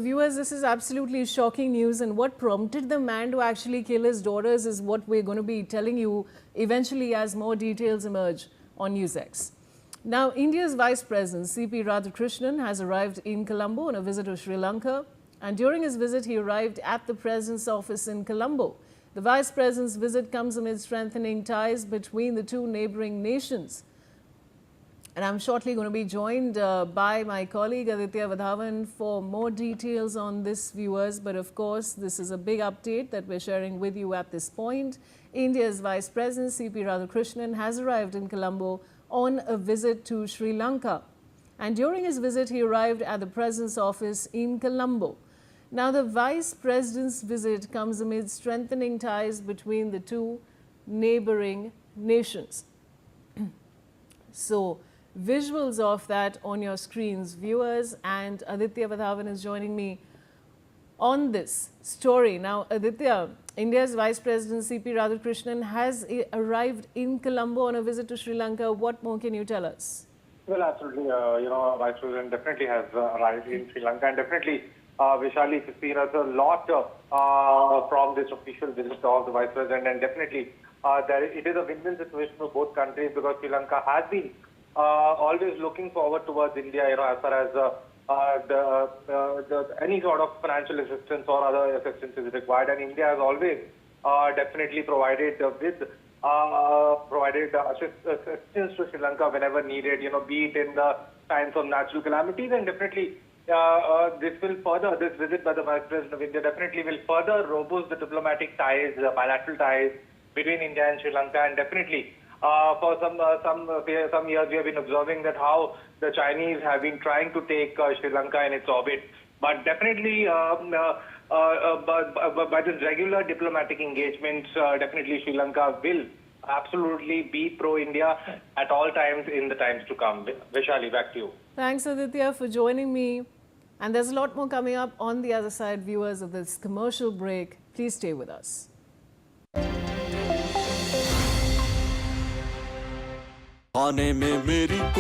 Viewers, this is absolutely shocking news, and what prompted the man to actually kill his daughters is what we're going to be telling you eventually as more details emerge on Newsx. Now, India's Vice President C.P. Radhakrishnan has arrived in Colombo on a visit to Sri Lanka, and during his visit he arrived at the President's office in Colombo. The Vice President's visit comes amid strengthening ties between the two neighboring nations. And I'm shortly going to be joined by my colleague Aditya Vadhavan for more details on this, viewers. But of course, this is a big update that we're sharing with you at this point. India's Vice President C.P. Radhakrishnan has arrived in Colombo on a visit to Sri Lanka. And during his visit, he arrived at the President's office in Colombo. Now, the Vice President's visit comes amid strengthening ties between the two neighboring nations. So, visuals of that on your screens, viewers, and Aditya Vadhavan is joining me on this story. Now, Aditya, India's Vice President C.P. Radhakrishnan has arrived in Colombo on a visit to Sri Lanka. What more can you tell us? Well, absolutely. Vice President definitely has arrived in Sri Lanka, and definitely, Vishali, it's seen as a lot from this official visit of the Vice President, and definitely it is a win-win situation for both countries because Sri Lanka has been always looking forward towards India, as far as any sort of financial assistance or other assistance is required, and India has always definitely provided assistance to Sri Lanka whenever needed, be it in the times of natural calamities, and definitely this visit by the Vice President of India definitely will further robust the diplomatic ties, bilateral ties between India and Sri Lanka, and definitely for some years we have been observing that how the Chinese have been trying to take Sri Lanka in its orbit, but definitely by this regular diplomatic engagements, definitely Sri Lanka will absolutely be pro-India at all times in the times to come. Vishali, back to you. Thanks, Aditya, for joining me. And there's a lot more coming up on the other side, viewers, of this commercial break. Please stay with us. खाने में मेरी